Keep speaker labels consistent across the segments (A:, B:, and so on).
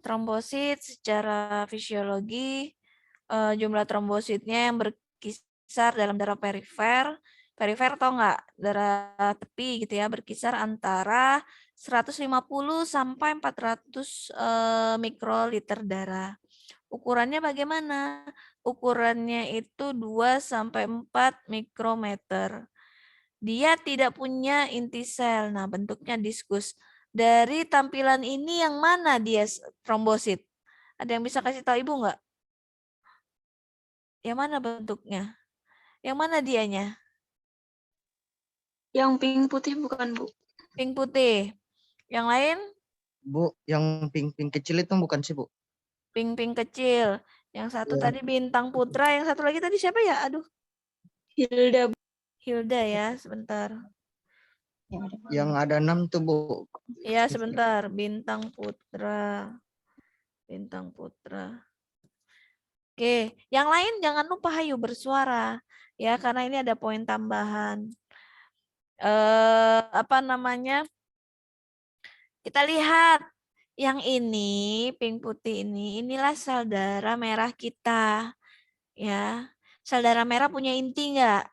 A: trombosit secara fisiologi, jumlah trombositnya yang berkisar dalam darah perifer. Perifer tau nggak? Darah tepi gitu ya, berkisar antara 150 sampai 400 mikroliter darah. Ukurannya bagaimana? Ukurannya itu 2 sampai 4 mikrometer. Dia tidak punya inti sel. Nah, bentuknya diskus. Dari tampilan ini yang mana dia trombosit? Ada yang bisa kasih tahu Ibu nggak? Yang mana bentuknya? Yang mana dianya?
B: Yang pink putih bukan, Bu?
A: Pink putih. Yang lain?
C: Bu, yang pink-pink kecil itu bukan sih, Bu?
A: Pink-pink kecil. Yang satu
C: Ya.
A: tadi Bintang Putra, yang satu lagi tadi siapa ya? Aduh,
B: Hilda, Bu.
A: Hilda ya, sebentar.
C: Yang ada 6 tuh, Bu.
A: Ya, sebentar. Bintang Putra. Bintang Putra. Oke, yang lain jangan lupa hayu bersuara ya, karena ini ada poin tambahan. Apa namanya? Kita lihat yang ini pink putih ini, inilah sel darah merah kita ya. Sel darah merah punya inti enggak?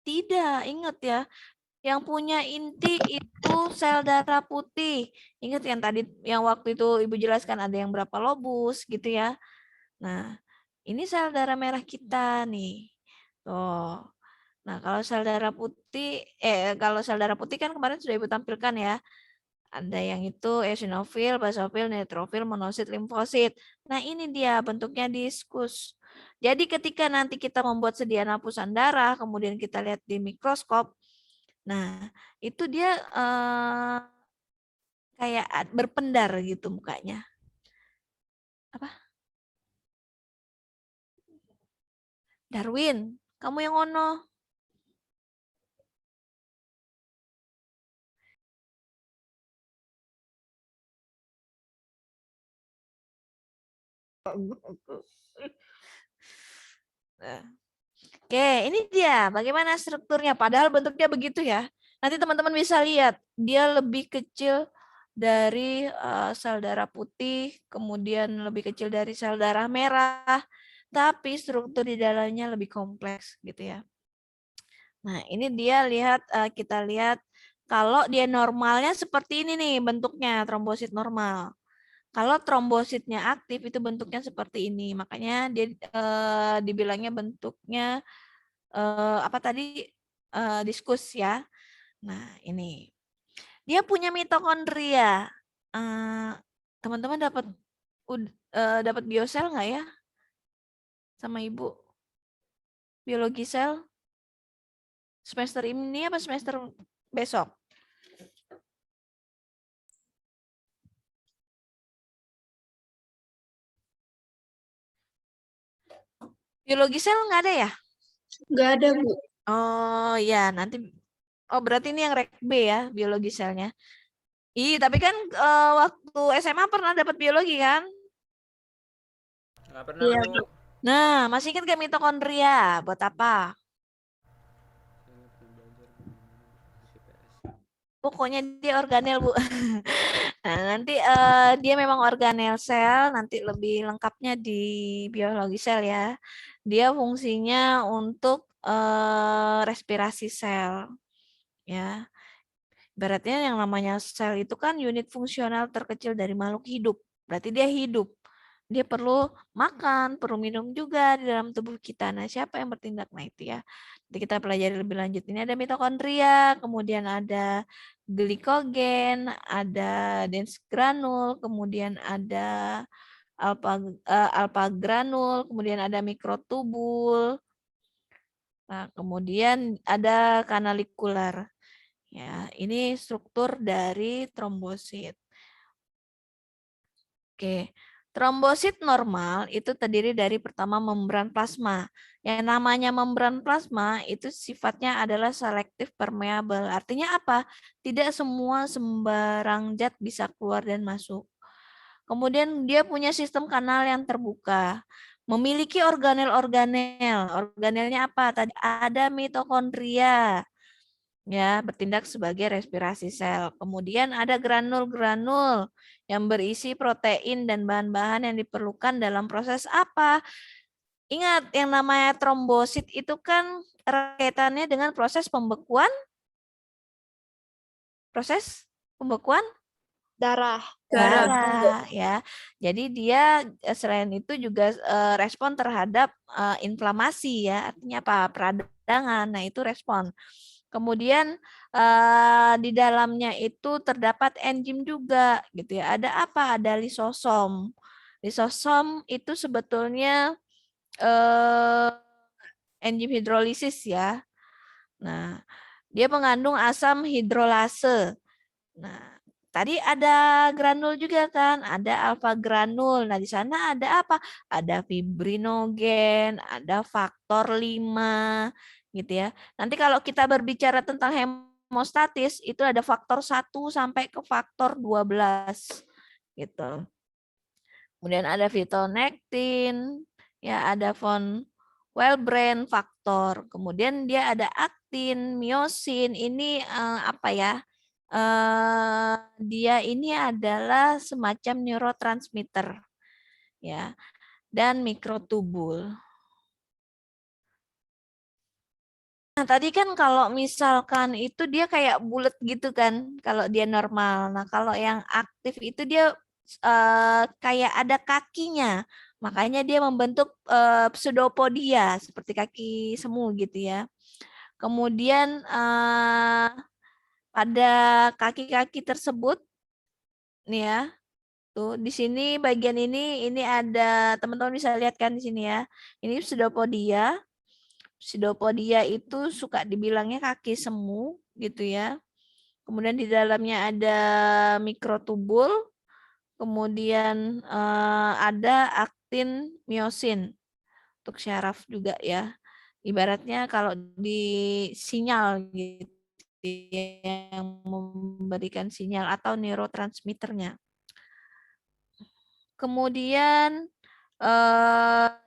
A: Tidak, ingat ya. Yang punya inti itu sel darah putih. Ingat yang tadi yang waktu itu Ibu jelaskan ada yang berapa lobus gitu ya. Nah, ini sel darah merah kita nih. Tuh. Nah, kalau sel darah putih kalau sel darah putih kan kemarin sudah Ibu tampilkan ya. Ada yang itu eosinofil, basofil, neutrofil, monosit, limfosit. Nah, ini dia bentuknya diskus. Jadi ketika nanti kita membuat sediaan hapusan darah, kemudian kita lihat di mikroskop, nah, itu dia kayak berpendar gitu mukanya. Apa? Darwin, kamu yang ono. Nah. Oke, ini dia. Bagaimana strukturnya? Padahal bentuknya begitu ya. Nanti teman-teman bisa lihat, dia lebih kecil dari sel darah putih, kemudian lebih kecil dari sel darah merah, tapi struktur di dalamnya lebih kompleks gitu ya. Nah, ini dia kita lihat kalau dia normalnya seperti ini nih bentuknya, trombosit normal. Kalau trombositnya aktif itu bentuknya seperti ini. Makanya dia dibilangnya bentuknya apa tadi diskus ya. Nah, ini. Dia punya mitokondria. Teman-teman dapat biosel nggak ya? Sama Ibu? Biologi sel? Semester ini apa semester besok? Biologi sel nggak ada ya?
B: Nggak ada, Bu.
A: Oh ya, nanti. Oh berarti ini yang rek B ya, biologi selnya. Ih, tapi kan waktu SMA pernah dapat biologi kan?
D: Nggak pernah,
B: Iya,
D: Bu.
A: Nah, masih ingat gak mitokondria? Buat apa? Pokoknya dia organel, Bu. Nah, nanti dia memang organel sel, nanti lebih lengkapnya di biologi sel ya. Dia fungsinya untuk respirasi sel. Ya. Beratnya yang namanya sel itu kan unit fungsional terkecil dari makhluk hidup. Berarti dia hidup. Dia perlu makan, perlu minum juga di dalam tubuh kita. Nah, siapa yang bertindak? Nah, itu ya. Nanti kita pelajari lebih lanjut. Ini ada mitokondria, kemudian ada glikogen, ada dense granul, kemudian ada alpha granul, kemudian ada mikrotubul. Nah, kemudian ada kanalikular. Ya, ini struktur dari trombosit. Oke, trombosit normal itu terdiri dari pertama membran plasma. Yang namanya membran plasma itu sifatnya adalah selektif permeable. Artinya apa? Tidak semua sembarang zat bisa keluar dan masuk. Kemudian dia punya sistem kanal yang terbuka. Memiliki organel-organel. Organelnya apa? Tadi ada mitokondria. ya, bertindak sebagai respirasi sel. Kemudian ada granul-granul yang berisi protein dan bahan-bahan yang diperlukan dalam proses apa? Ingat, yang namanya trombosit itu kan kaitannya dengan proses pembekuan
B: Darah.
A: darah ya. Jadi dia selain itu juga respon terhadap inflamasi ya. Artinya apa? Peradangan. Nah, itu respon. Kemudian di dalamnya itu terdapat enzim juga gitu ya. Ada apa? Ada lisosom. Lisosom itu sebetulnya enzim hidrolisis ya. Nah, dia mengandung asam hidrolase. Nah, tadi ada granul juga kan, ada alfa granul. Nah, di sana ada apa? Ada fibrinogen, ada faktor 5 gitu ya. Nanti kalau kita berbicara tentang hemostatis itu ada faktor 1 sampai ke faktor 12 gitu. Kemudian ada fitonektin, ya ada von Willebrand faktor. Kemudian dia ada aktin, miosin. Ini apa ya? Dia ini adalah semacam neurotransmitter ya, dan mikrotubul. Nah, tadi kan kalau misalkan itu dia kayak bulat gitu kan kalau dia normal. Nah, kalau yang aktif itu dia kayak ada kakinya. Makanya dia membentuk pseudopodia seperti kaki semu gitu ya. Kemudian pada kaki-kaki tersebut nih ya. Tuh, di sini bagian ini ada teman-teman bisa lihat kan di sini ya. Ini pseudopodia. Pseudopodia itu suka dibilangnya kaki semu gitu ya. Kemudian di dalamnya ada mikrotubul, kemudian ada aktin miosin untuk syaraf juga ya. Ibaratnya kalau di sinyal gitu yang memberikan sinyal atau neurotransmitternya. Kemudian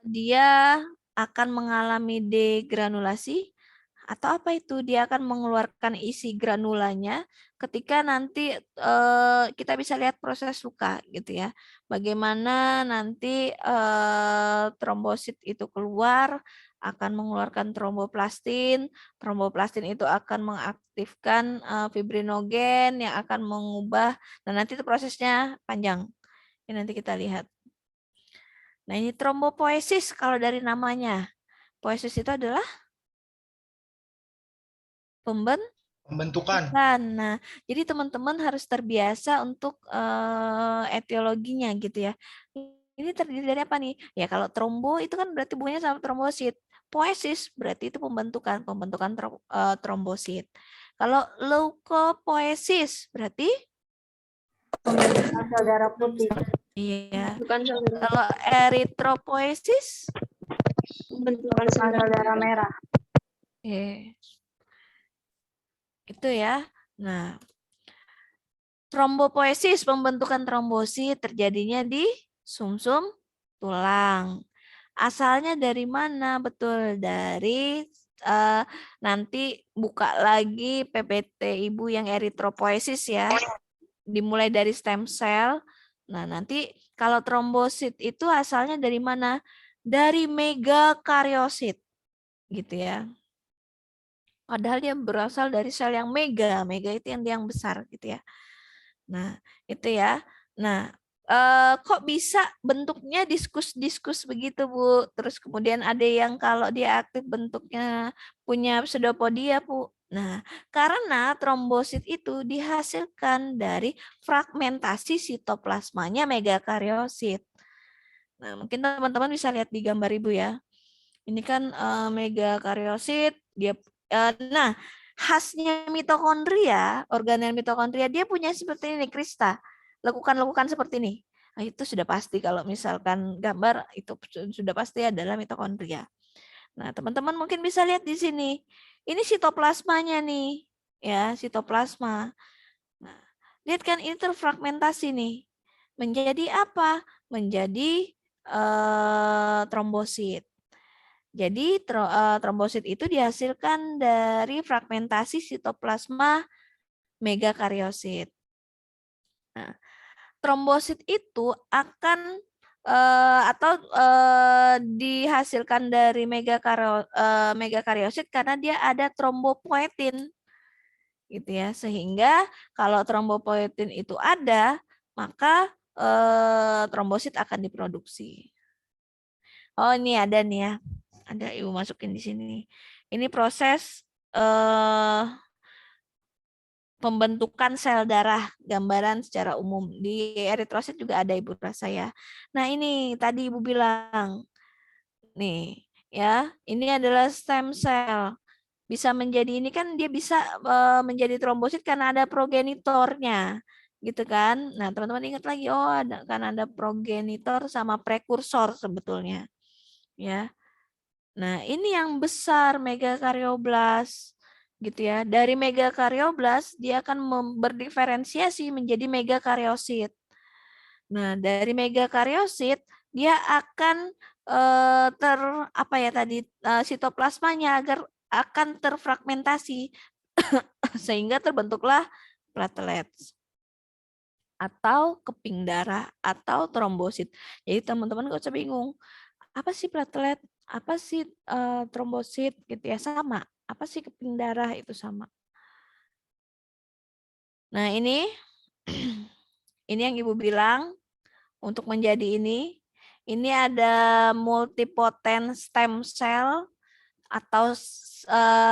A: dia akan mengalami degranulasi atau apa itu? Dia akan mengeluarkan isi granulanya ketika nanti kita bisa lihat proses luka gitu ya. Bagaimana nanti trombosit itu keluar akan mengeluarkan tromboplastin. Tromboplastin itu akan mengaktifkan fibrinogen yang akan mengubah. Nah, nanti itu prosesnya panjang. Ini nanti kita lihat. Nah, ini trombopoiesis kalau dari namanya. Poiesis itu adalah
E: Pembentukan.
A: Nah, jadi teman-teman harus terbiasa untuk etiologinya gitu ya. Ini terdiri dari apa nih? Ya kalau trombo itu kan berarti hubungannya sama trombosit. Poiesis berarti itu pembentukan trombosit. Kalau leukopoiesis berarti
F: pembentukan sel darah putih.
A: iya.
B: Bukan sel
A: Kalau eritropoiesis
B: pembentukan
F: Sel darah merah.
A: itu ya. Nah, trombopoiesis pembentukan trombosit terjadinya di sumsum tulang. Asalnya dari mana? Betul, dari nanti buka lagi PPT Ibu yang eritropoiesis ya. Dimulai dari stem cell. Nah, nanti kalau trombosit itu asalnya dari mana? Dari megakariosit. Gitu ya. Padahal dia berasal dari sel yang mega. Mega itu yang besar gitu ya. Nah, itu ya. Nah, kok bisa bentuknya diskus-diskus begitu, Bu? Terus kemudian ada yang kalau dia aktif bentuknya punya pseudopodia, Bu. Nah, karena trombosit itu dihasilkan dari fragmentasi sitoplasmanya megakariosit. Nah, mungkin teman-teman bisa lihat di gambar Ibu ya. Ini kan megakariosit, dia nah, khasnya mitokondria, organel mitokondria dia punya seperti ini krista, lekukan-lekukan seperti ini. Nah, itu sudah pasti kalau misalkan gambar itu sudah pasti adalah mitokondria. Nah, teman-teman mungkin bisa lihat di sini. Ini sitoplasmanya nih, ya, sitoplasma. Nah, lihat kan ini terfragmentasi nih. Menjadi apa? Menjadi trombosit. Jadi trombosit itu dihasilkan dari fragmentasi sitoplasma megakariosit. Nah, trombosit itu akan dihasilkan dari megakariosit karena dia ada trombopoietin, gitu ya. Sehingga kalau trombopoietin itu ada, maka trombosit akan diproduksi. Oh, ini ada nih ya. Ada Ibu masukin di sini. Ini proses pembentukan sel darah, gambaran secara umum. Di eritrosit juga ada Ibu rasa ya. Nah, ini tadi Ibu bilang. Nih, ya. Ini adalah stem cell. Bisa menjadi ini kan dia bisa menjadi trombosit karena ada progenitornya. Gitu kan? Nah, teman-teman ingat lagi, oh kan ada progenitor sama prekursor sebetulnya. Ya. Nah, ini yang besar megakarioblast gitu ya. Dari megakarioblast dia akan berdiferensiasi menjadi megakariosit. Nah, dari megakariosit dia akan sitoplasmanya akan terfragmentasi sehingga terbentuklah platelets atau keping darah atau trombosit. Jadi teman-teman gak usah bingung. Apa sih platelet? Apa sih trombosit gitu ya, sama. Apa sih keping darah itu sama. Nah, ini ini yang Ibu bilang untuk menjadi ini ada multipotent stem cell atau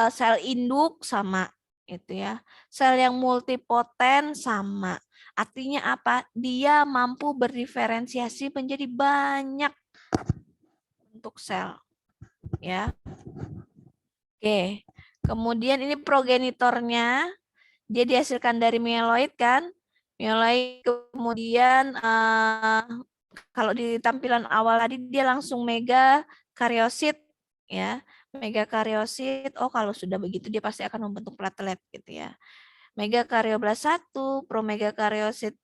A: sel induk sama itu ya. Sel yang multipotent sama. Artinya apa? Dia mampu berdiferensiasi menjadi banyak bentuk sel. Ya. Oke. Kemudian ini progenitornya, dia dihasilkan dari mieloid kan? Mieloid kemudian kalau di tampilan awal tadi dia langsung megakariosit ya. Megakariosit, oh kalau sudah begitu dia pasti akan membentuk platelet gitu ya. Megakarioblast 1, promegakariosit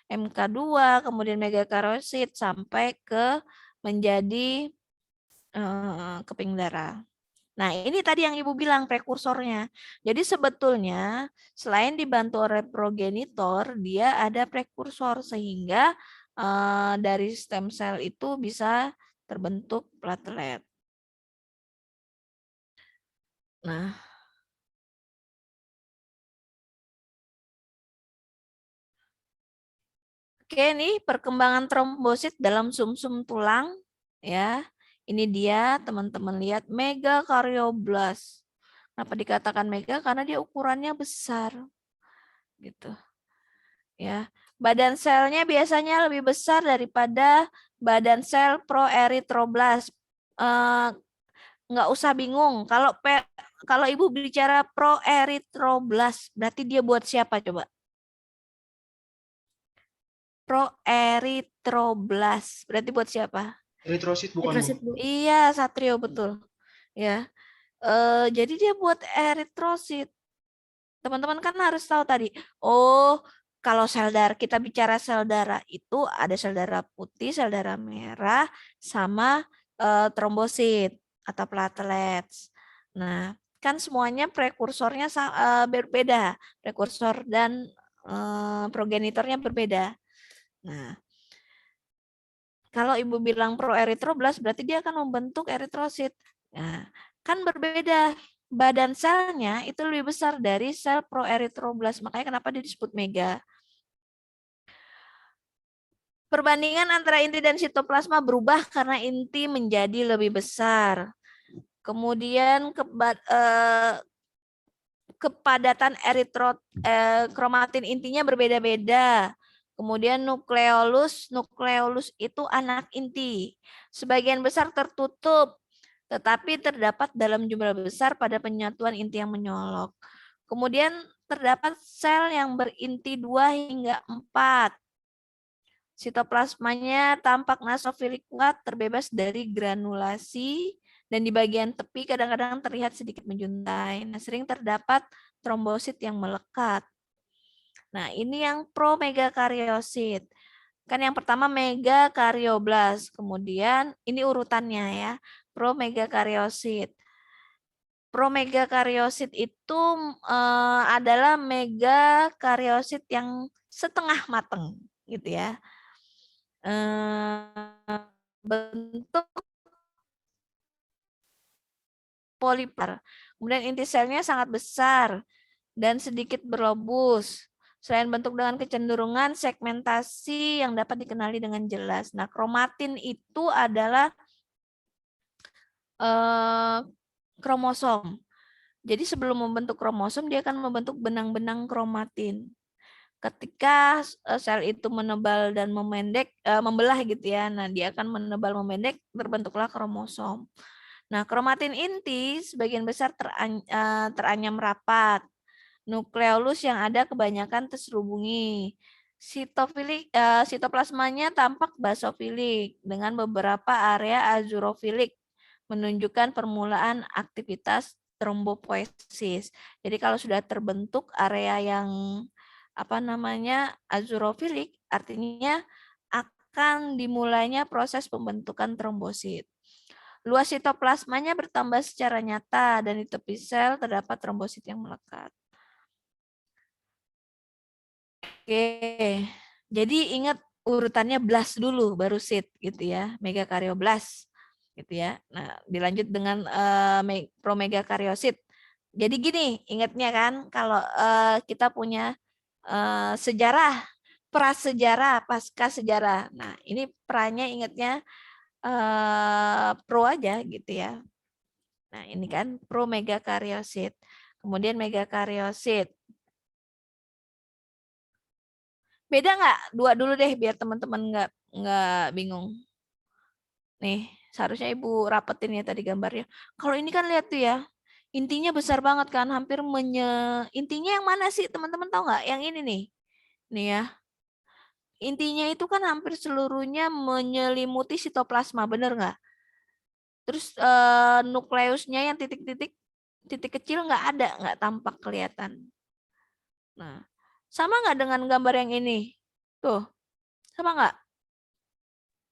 A: MK2, kemudian megakariosit sampai ke menjadi keping darah. Nah, ini tadi yang Ibu bilang prekursornya. Jadi sebetulnya selain dibantu oleh progenitor, dia ada prekursor sehingga dari stem cell itu bisa terbentuk platelet. Nah, oke nih perkembangan trombosit dalam sumsum tulang ya. Ini dia teman-teman lihat megakarioblast. Kenapa dikatakan mega? Karena dia ukurannya besar. Gitu. Ya. Badan selnya biasanya lebih besar daripada badan sel proeritroblast. Nggak usah bingung. Kalau Ibu bicara proeritroblast, berarti dia buat siapa coba? Proeritroblast. Berarti buat siapa?
E: Eritrosit bukan, Bu?
A: Iya, Satrio betul. Ya. Jadi dia buat eritrosit. Teman-teman kan harus tahu tadi. Oh, kalau sel darah, kita bicara sel darah itu ada sel darah putih, sel darah merah, sama trombosit atau platelets. Nah, kan semuanya prekursornya berbeda. Prekursor dan progenitornya berbeda. Nah, kalau Ibu bilang proeritroblast berarti dia akan membentuk eritrosit. Nah, kan berbeda. Badan selnya itu lebih besar dari sel proeritroblast. Makanya kenapa dia disebut mega. Perbandingan antara inti dan sitoplasma berubah karena inti menjadi lebih besar. Kemudian kepadatan kromatin intinya berbeda-beda. Kemudian nukleolus itu anak inti. Sebagian besar tertutup, tetapi terdapat dalam jumlah besar pada penyatuan inti yang menyolok. Kemudian terdapat sel yang berinti 2 hingga 4. Sitoplasmanya tampak nasofilik kuat, terbebas dari granulasi, dan di bagian tepi kadang-kadang terlihat sedikit menjuntai. Nah, sering terdapat trombosit yang melekat. Nah, ini yang promegakariosit. Kan yang pertama megakarioblast, kemudian ini urutannya ya. promegakariosit. Promegakariosit itu adalah megakariosit yang setengah mateng, gitu ya. Bentuk poliper. Kemudian inti selnya sangat besar dan sedikit berlobus. Selain bentuk dengan kecenderungan segmentasi yang dapat dikenali dengan jelas. Nah, kromatin itu adalah kromosom. Jadi sebelum membentuk kromosom, dia akan membentuk benang-benang kromatin. Ketika sel itu menebal dan membelah gitu ya, nah dia akan menebal memendek, terbentuklah kromosom. Nah, kromatin inti sebagian besar teranyam rapat. Nukleolus yang ada kebanyakan terselubungi. Sitoplasmanya tampak basofilik dengan beberapa area azurofilik, menunjukkan permulaan aktivitas trombopoiesis. Jadi kalau sudah terbentuk area yang azurofilik, artinya akan dimulainya proses pembentukan trombosit. Luas sitoplasmanya bertambah secara nyata dan di tepi sel terdapat trombosit yang melekat. Oke, jadi ingat urutannya blast dulu, baru sit gitu ya, megakarioblast gitu ya. Nah, dilanjut dengan promegakariosit. Jadi gini, ingatnya kan kalau kita punya sejarah, prasejarah, pasca sejarah. Nah, ini pranya ingatnya pro aja gitu ya. Nah, ini kan promegakariosit. Kemudian megakariosit. Beda nggak? Dua dulu deh biar teman-teman nggak bingung. Nih, seharusnya Ibu rapetin ya tadi gambarnya. Kalau ini kan lihat tuh ya, intinya besar banget kan, hampir intinya yang mana sih teman-teman tahu nggak? Yang ini nih. Nih ya. Intinya itu kan hampir seluruhnya menyelimuti sitoplasma, bener nggak? Terus nukleusnya yang titik kecil nggak tampak kelihatan. Nah, sama nggak dengan gambar yang ini? Tuh, sama nggak?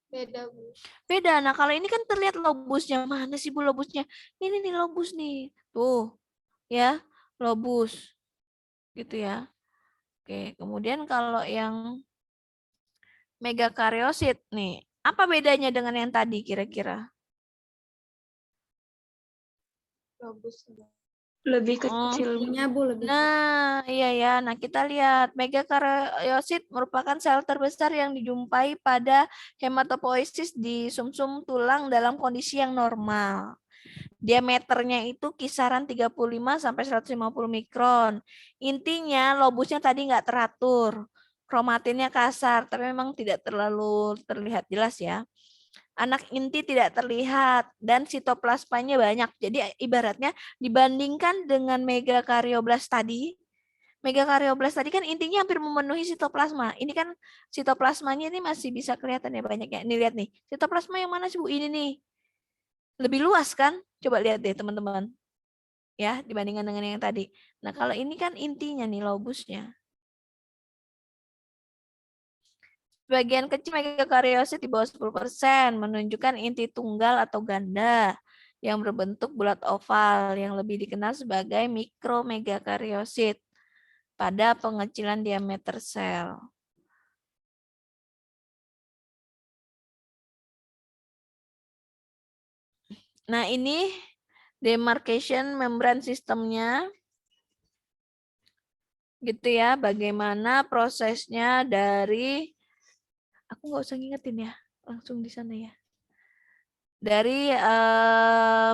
B: Beda, Bu.
A: Beda. Nah, kalau ini kan terlihat lobusnya. Mana sih Bu lobusnya? Ini nih lobus nih. Tuh, ya, lobus. Gitu ya. Oke, kemudian kalau yang megakariosit nih, apa bedanya dengan yang tadi kira-kira?
B: Lebih kecilnya, Bu, lebih kecil.
A: Nah, iya ya. Nah, kita lihat megakariosit merupakan sel terbesar yang dijumpai pada hematopoiesis di sumsum tulang dalam kondisi yang normal. Diameternya itu kisaran 35 sampai 150 mikron. Intinya lobusnya tadi nggak teratur. Kromatinnya kasar, tapi memang tidak terlalu terlihat jelas ya. Anak inti tidak terlihat dan sitoplasmanya banyak. Jadi ibaratnya dibandingkan dengan megakarioblast tadi kan intinya hampir memenuhi sitoplasma. Ini kan sitoplasmanya ini masih bisa kelihatan ya banyak ya. Ini lihat nih, sitoplasma yang mana sih Bu? Ini nih. Lebih luas kan? Coba lihat deh teman-teman. Ya, dibandingkan dengan yang tadi. Nah, kalau ini kan intinya nih lobusnya. Sebagian kecil megakariosit di bawah 10% menunjukkan inti tunggal atau ganda yang berbentuk bulat oval yang lebih dikenal sebagai mikromegakariosit pada pengecilan diameter sel. Nah, ini demarcation membran sistemnya. Gitu ya, bagaimana prosesnya dari aku nggak usah ngingetin ya, langsung di sana ya. Dari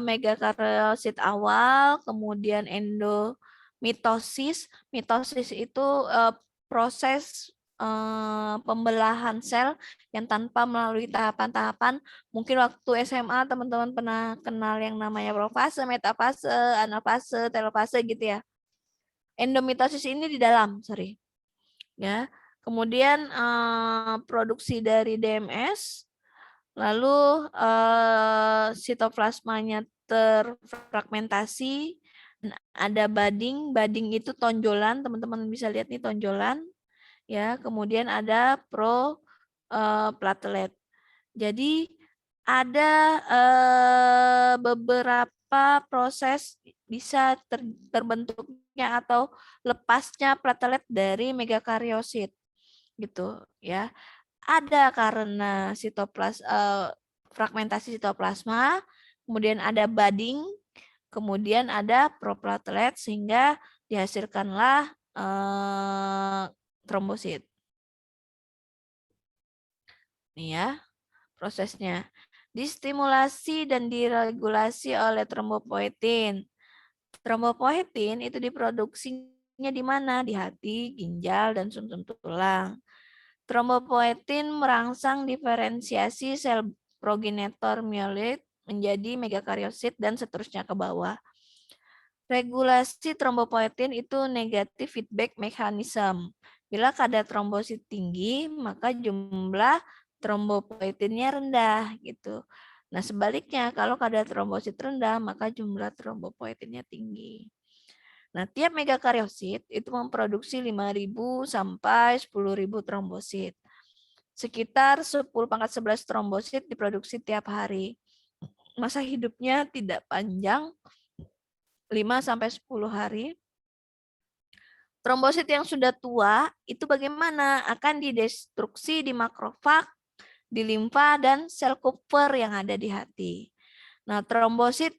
A: megakariosit awal, kemudian endomitosis. Mitosis itu proses pembelahan sel yang tanpa melalui tahapan-tahapan. Mungkin waktu SMA teman-teman pernah kenal yang namanya profase, metafase, anafase, telofase gitu ya. Endomitosis ini di dalam, sorry. Ya. Kemudian produksi dari DMS, lalu sitoplasmanya terfragmentasi, ada budding itu tonjolan, teman-teman bisa lihat nih tonjolan, ya. Kemudian ada platelet. Jadi ada beberapa proses bisa terbentuknya atau lepasnya platelet dari megakariosit gitu ya. Ada karena fragmentasi sitoplasma, kemudian ada budding, kemudian ada proplatelet sehingga dihasilkanlah trombosit. Nih ya prosesnya. Distimulasi dan diregulasi oleh trombopoietin. Trombopoietin itu diproduksinya di mana? Di hati, ginjal, dan sumsum tulang. Trombopoietin merangsang diferensiasi sel progenitor myeloid menjadi megakariosit dan seterusnya ke bawah. Regulasi trombopoietin itu negative feedback mechanism. Bila kadar trombosit tinggi, maka jumlah trombopoietinnya rendah gitu. Nah, sebaliknya kalau kadar trombosit rendah, maka jumlah trombopoietinnya tinggi. Nah, tiap megakariosit itu memproduksi 5.000 sampai 10.000 trombosit. Sekitar 10⁻11 trombosit diproduksi tiap hari. Masa hidupnya tidak panjang, 5 sampai 10 hari. Trombosit yang sudah tua itu bagaimana? Akan didestruksi di makrofag, di limfa, dan sel Kupffer yang ada di hati. Nah, trombosit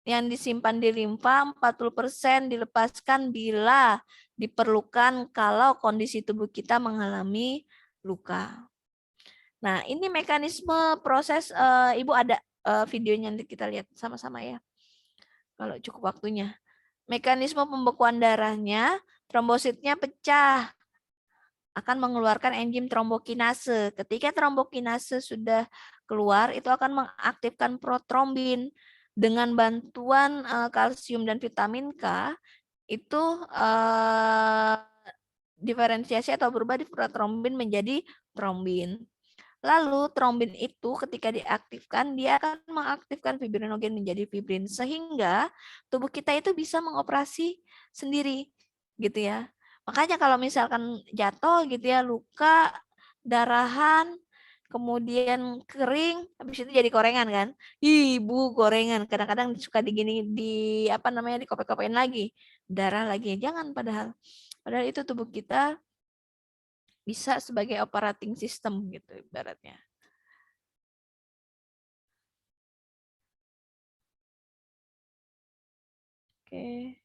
A: yang disimpan di limfa 40% dilepaskan bila diperlukan kalau kondisi tubuh kita mengalami luka. Nah, ini mekanisme proses, Ibu ada videonya nanti kita lihat sama-sama ya. Kalau cukup waktunya. Mekanisme pembekuan darahnya, trombositnya pecah, akan mengeluarkan enzim trombokinase. Ketika trombokinase sudah keluar, itu akan mengaktifkan protrombin. Dengan bantuan kalsium dan vitamin K, itu diferensiasi atau berubah di protrombin menjadi trombin. Lalu trombin itu ketika diaktifkan, dia akan mengaktifkan fibrinogen menjadi fibrin sehingga tubuh kita itu bisa mengoperasi sendiri gitu ya. Makanya kalau misalkan jatuh gitu ya, luka, darahan, kemudian kering, habis itu jadi gorengan kan. Ibu gorengan, kadang-kadang suka di apa namanya dikopek-kopekin lagi, darah lagi. Jangan padahal itu tubuh kita bisa sebagai operating system gitu ibaratnya. Oke.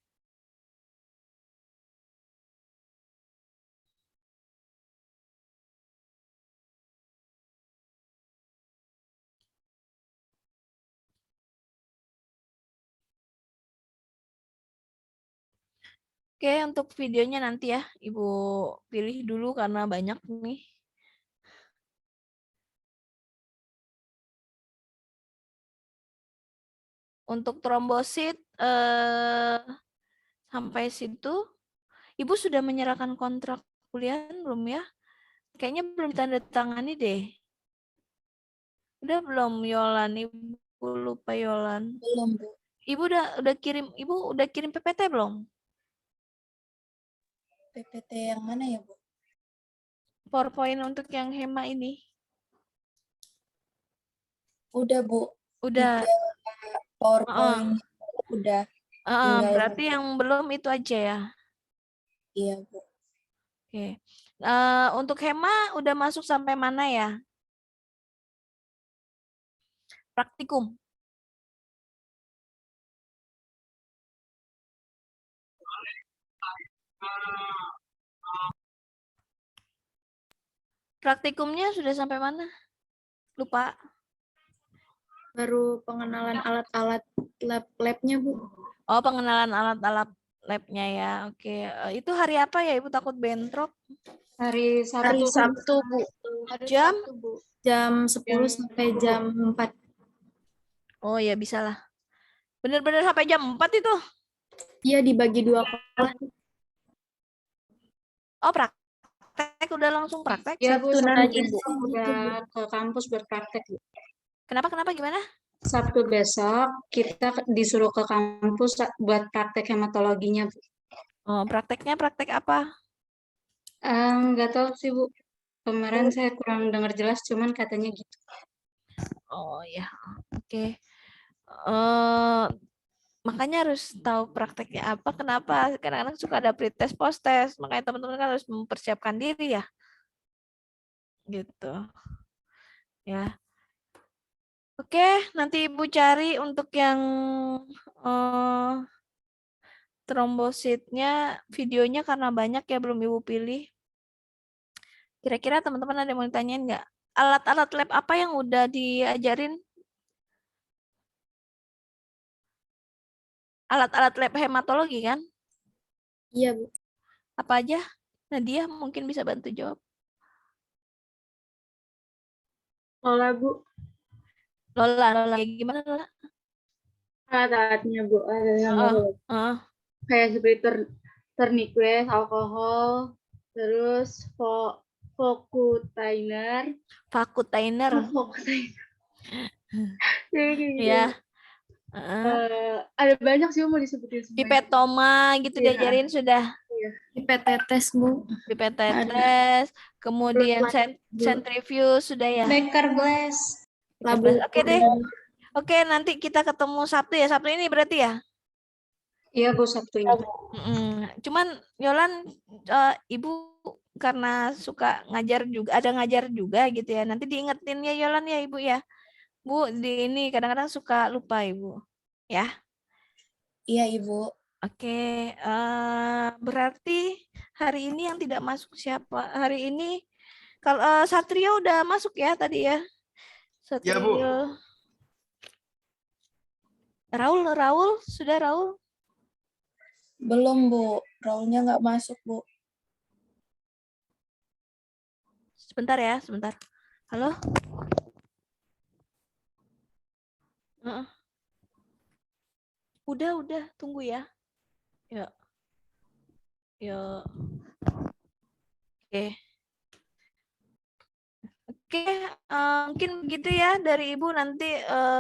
A: Oke, untuk videonya nanti ya, Ibu pilih dulu karena banyak nih. Untuk trombosit sampai situ, Ibu sudah menyerahkan kontrak kuliah belum ya? Kayaknya belum ditandatangani deh. Udah belum Yolan? Ibu lupa Yolan.
B: Belum, Bu.
A: Ibu udah kirim PPT belum?
B: PPT yang mana ya, Bu?
A: PowerPoint untuk yang Hema ini.
B: Udah, Bu.
A: Udah.
B: PowerPoint udah.
A: Berarti yang belum itu aja ya.
B: Iya, Bu.
A: Oke. Untuk Hema udah masuk sampai mana ya? Praktikum. Praktikumnya sudah sampai mana? Lupa.
B: Baru pengenalan alat-alat lab-nya, Bu.
A: Oh, pengenalan alat-alat labnya ya. Oke. Itu hari apa ya? Ibu takut bentrok.
B: Hari Sabtu, Bu.
A: Jam?
B: Jam 10 sampai jam 4.
A: Oh ya, bisa lah. Bener-bener sampai jam 4 itu?
B: Iya, dibagi 2 kelas.
A: Oh, praktek. Udah langsung praktek?
G: Ya, Bu,
B: Sabtu
G: nanti
B: nanti
G: udah ke kampus berpraktek.
A: Kenapa gimana?
G: Sabtu besok kita disuruh ke kampus buat praktek hematologinya, Bu.
A: Oh, prakteknya praktek apa?
G: Nggak tahu sih, Bu. Kemarin saya kurang dengar jelas, cuman katanya gitu.
A: Oh ya, oke. Makanya harus tahu prakteknya apa. Kenapa? Kadang-kadang suka ada pretest, post-test. Makanya teman-teman kan harus mempersiapkan diri ya. Gitu. Ya. Oke, nanti Ibu cari untuk yang trombositnya, videonya karena banyak ya belum Ibu pilih. Kira-kira teman-teman ada yang mau ditanyain nggak? Alat-alat lab apa yang udah diajarin? Alat-alat lab hematologi kan?
B: Iya, Bu.
A: Apa aja? Nadia mungkin bisa bantu jawab.
G: Lola, Bu.
A: Lola, gimana Lola?
G: Alat-alatnya, Bu. Ada yang
A: Oh,
G: kayak seperti tourniquet, alkohol, terus Vacutainer.
A: Vacutainer. Ya.
G: Ada banyak sih mau disebutin semua.
A: Pipetoma gitu
G: Iya.
A: diajarin sudah.
B: Pipet tetes, Bu.
A: Pipet tetes, kemudian centrifuge sudah ya.
G: Becker glass.
B: Labu.
A: Oke deh. Oke, nanti kita ketemu Sabtu ya. Sabtu ini berarti ya.
G: Iya, Bu, Sabtu ini.
A: Cuman Yolan, Ibu karena suka ngajar juga, ada ngajar juga gitu ya. Nanti diingetin ya Yolan ya Ibu ya. Bu, di ini kadang-kadang suka lupa Ibu. Ya.
B: Iya, Ibu.
A: Oke, berarti hari ini yang tidak masuk siapa? Hari ini kalau Satrio udah masuk ya tadi ya.
E: Ya, Bu.
A: Satrio. Raul sudah Raul?
B: Belum, Bu. Raulnya nggak masuk, Bu.
A: Sebentar ya, sebentar. Halo? Udah, tunggu ya. Yuk. Oke, mungkin begitu ya dari Ibu nanti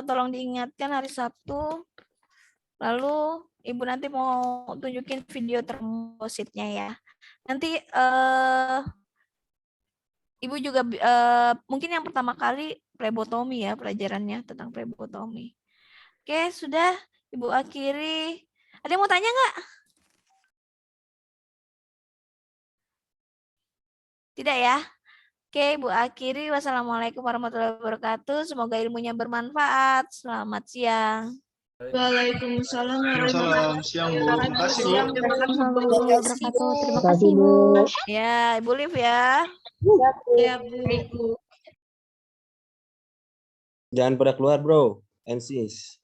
A: tolong diingatkan hari Sabtu. Lalu Ibu nanti mau tunjukin video trombositnya ya. Nanti Ibu juga mungkin yang pertama kali plebotomi ya, pelajarannya tentang plebotomi. Oke, sudah Ibu akhiri. Ada yang mau tanya nggak? Tidak ya? Oke, Ibu akhiri. Wassalamualaikum warahmatullahi wabarakatuh. Semoga ilmunya bermanfaat. Selamat siang.
B: Waalaikumsalam
E: Salam siang, Bu. Terima kasih, Bu.
F: Terima kasih, Bu.
A: Ya, Ibu Liv ya.
B: Ya, Bu.
H: Jangan pada keluar, bro. NCS.